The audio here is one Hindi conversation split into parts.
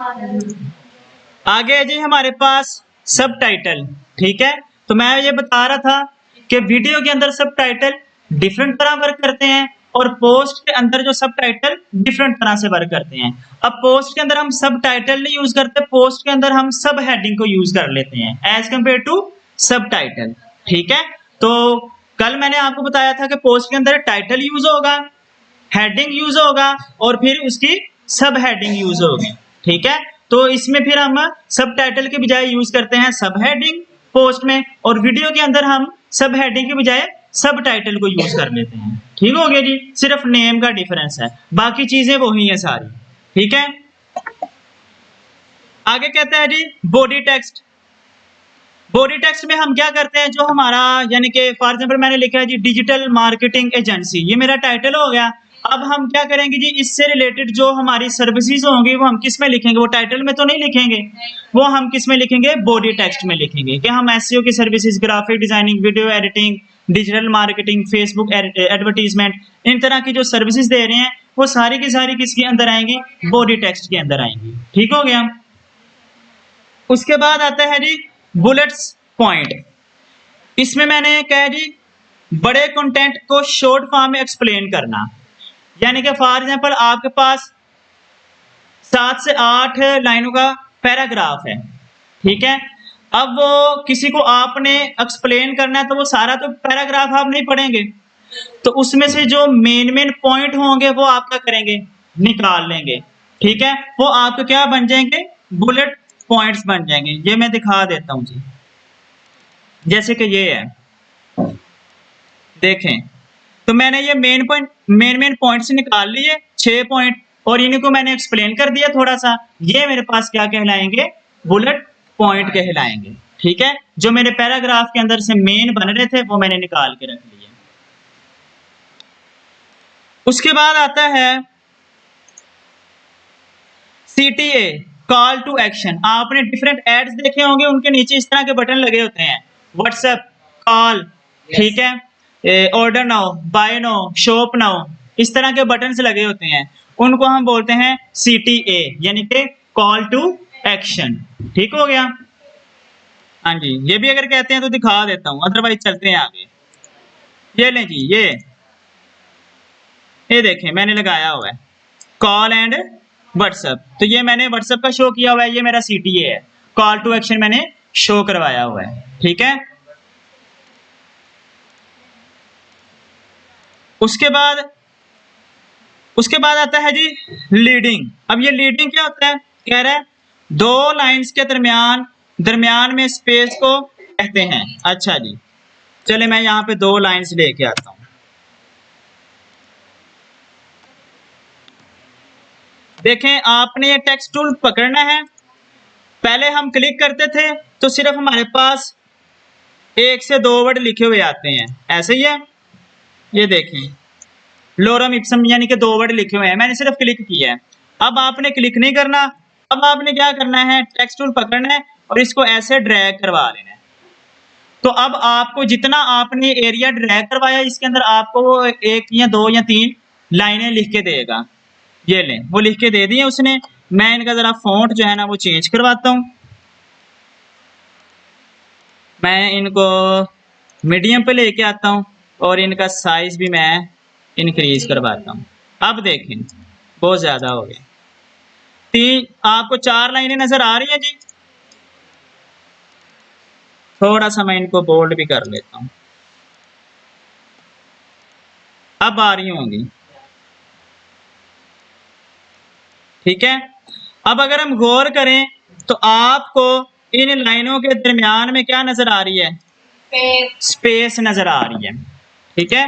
आगे है जी हमारे पास सब टाइटल। ठीक है, तो मैं ये बता रहा था कि वीडियो के अंदर सब टाइटल डिफरेंट तरह वर्क करते हैं और पोस्ट के अंदर जो सब टाइटल डिफरेंट तरह से वर्क करते हैं। अब पोस्ट के अंदर हम सब टाइटल नहीं यूज करते, पोस्ट के अंदर हम सब हेडिंग को यूज कर लेते हैं एज कंपेयर टू सब टाइटल। ठीक है, तो कल मैंने आपको बताया था कि पोस्ट के अंदर टाइटल यूज होगा, हेडिंग यूज होगा और फिर उसकी सब हेडिंग यूज होगी। ठीक है, तो इसमें फिर हम सब टाइटल के बजाय यूज करते हैं सब हेडिंग पोस्ट में, और वीडियो के अंदर हम सब हेडिंग के बजाय सब टाइटल को यूज कर लेते हैं। ठीक हो गया जी, सिर्फ नेम का डिफरेंस है, बाकी चीजें वही है सारी। ठीक है, आगे कहता है जी बॉडी टेक्स्ट। बॉडी टेक्स्ट में हम क्या करते हैं, जो हमारा यानी कि फॉर एग्जांपल मैंने लिखा है जी डिजिटल मार्केटिंग एजेंसी, ये मेरा टाइटल हो गया। अब हम क्या करेंगे जी, इससे रिलेटेड जो हमारी सर्विसेज होंगी वो हम किस में लिखेंगे, वो टाइटल में तो नहीं लिखेंगे, वो हम किस में लिखेंगे, बॉडी टेक्स्ट में लिखेंगे कि हम एसईओ की services, graphic designing, video editing, digital marketing, Facebook advertisement, इन तरह की जो सर्विसेज दे रहे हैं वो सारी की सारी किसके अंदर आएंगी, बॉडी टेक्स्ट के अंदर आएंगी। ठीक हो गया। उसके बाद आता है जी बुलेट्स पॉइंट। इसमें मैंने कहा जी बड़े कंटेंट को शॉर्ट फॉर्म में एक्सप्लेन करना, यानी कि फॉर एग्जांपल आपके पास 7 से 8 लाइनों का पैराग्राफ है। ठीक है, अब वो किसी को आपने एक्सप्लेन करना है तो वो सारा तो पैराग्राफ आप नहीं पढ़ेंगे, तो उसमें से जो मेन मेन पॉइंट होंगे वो आप क्या करेंगे, निकाल लेंगे। ठीक है, वो आपके क्या बन जाएंगे, बुलेट पॉइंट्स बन जाएंगे। ये मैं दिखा देता हूं जी, जैसे कि ये है, देखें, तो मैंने ये मेन मेन पॉइंट्स निकाल लिए 6 पॉइंट, और इनको मैंने एक्सप्लेन कर दिया थोड़ा सा, ये मेरे पास क्या कहलाएंगे, बुलेट पॉइंट कहलाएंगे। ठीक है, जो मेरे पैराग्राफ के अंदर से मेन बन रहे थे वो मैंने निकाल के रख लिए। उसके बाद आता है CTA, कॉल टू एक्शन। आपने डिफरेंट एड्स देखे होंगे, उनके नीचे इस तरह के बटन लगे होते हैं, व्हाट्सएप, कॉल, ठीक है, order now, buy now, shop now, इस तरह के बटन्स लगे होते हैं, उनको हम बोलते हैं CTA, यानी कि कॉल टू एक्शन। ठीक हो गया। हाँ जी, ये भी अगर कहते हैं तो दिखा देता हूं, अदरवाइज चलते हैं आगे। ये लें जी, ये देखें मैंने लगाया हुआ है कॉल एंड व्हाट्सएप, तो ये मैंने व्हाट्सएप का शो किया हुआ है, ये मेरा CTA है, कॉल टू एक्शन मैंने शो करवाया हुआ है। ठीक है, उसके बाद आता है जी लीडिंग। अब ये लीडिंग क्या होता है, कह रहा है दो लाइंस के दरमियान में स्पेस को कहते हैं। अच्छा जी, चले मैं यहां पे 2 लाइंस लेके आता हूं। देखें, आपने ये टेक्स्ट टूल पकड़ना है, पहले हम क्लिक करते थे तो सिर्फ हमारे पास 1 से 2 वर्ड लिखे हुए आते हैं, ऐसे ही है, ये देखें लोरम इप्सम, यानी कि 2 वर्ड लिखे हुए हैं, मैंने सिर्फ क्लिक किया है। अब आपने क्लिक नहीं करना, अब आपने क्या करना है, टेक्स्ट टूल पकड़ना है और इसको ऐसे ड्रैग करवा लेना है। तो अब आपको जितना आपने एरिया ड्रैग करवाया, इसके अंदर आपको वो 1 या 2 या 3 लाइनें लिख के देगा। ये लें, वो लिख के दे दिए उसने। मैं इनका जरा फॉन्ट जो है ना वो चेंज करवाता हूं, मैं इनको मीडियम पे लेके आता हूं और इनका साइज भी मैं इंक्रीज करवाता हूं। अब देखें बहुत ज्यादा हो गया, 3 आपको 4 लाइनें नजर आ रही हैं जी, थोड़ा सा मैं इनको बोल्ड भी कर लेता हूं, अब आ रही होंगी। ठीक है, अब अगर हम गौर करें तो आपको इन लाइनों के दरमियान में क्या नजर आ रही है, स्पेस नजर आ रही है। ठीक है,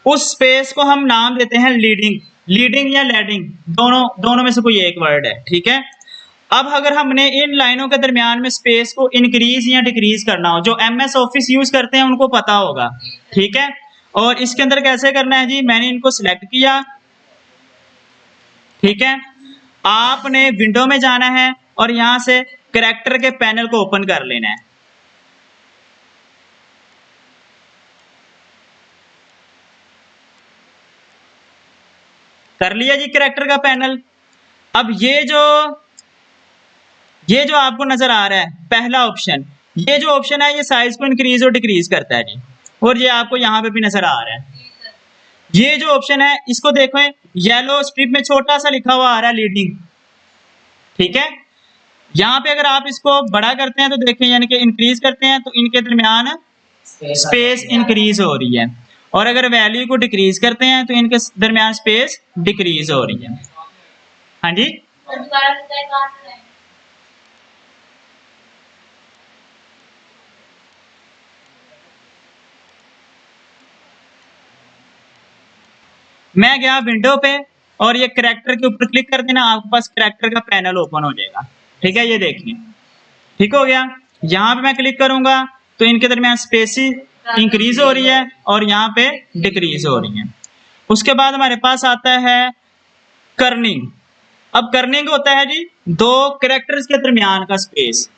उस स्पेस को हम नाम देते हैं लीडिंग, लीडिंग या लैडिंग, दोनों में से कोई एक वर्ड है। ठीक है, अब अगर हमने इन लाइनों के दरमियान में स्पेस को इंक्रीज या डिक्रीज करना हो, जो MS ऑफिस यूज करते हैं उनको पता होगा। ठीक है, और इसके अंदर कैसे करना है जी, मैंने इनको सिलेक्ट किया। ठीक है, आपने विंडो में जाना है और यहां से कैरेक्टर के पैनल को ओपन कर लेना है। कर लिया जी कैरेक्टर का पैनल। अब ये जो ये जो आपको नजर आ रहा है पहला ऑप्शन, ये जो ऑप्शन है ये साइज को इंक्रीज और डिक्रीज करता है जी, और ये आपको यहाँ पे भी नजर आ रहा है। ये जो ऑप्शन है इसको देखो, येलो स्ट्रिप में छोटा सा लिखा हुआ आ रहा है लीडिंग, ठीक है। यहाँ पे अगर आप इसको बड़ा करते हैं तो देखें, यानी कि इंक्रीज करते हैं तो इनके दरमियान स्पेस इंक्रीज हो रही है, और अगर वैल्यू को डिक्रीज करते हैं तो इनके दरमियान स्पेस डिक्रीज हो रही है। हाँ जी, मैं गया विंडो पे और ये करैक्टर के ऊपर क्लिक कर देना, आपके पास करैक्टर का पैनल ओपन हो जाएगा, ठीक है। ये देखिए ठीक हो गया। यहाँ पे मैं क्लिक करूंगा तो इनके दरमियान स्पेसिस इंक्रीज हो रही है और यहाँ पे डिक्रीज हो रही है। उसके बाद हमारे पास आता है कर्निंग। अब कर्निंग होता है जी दो कैरेक्टर्स के दरमियान का स्पेस,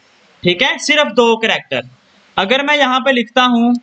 ठीक है, सिर्फ दो कैरेक्टर। अगर मैं यहाँ पे लिखता हूं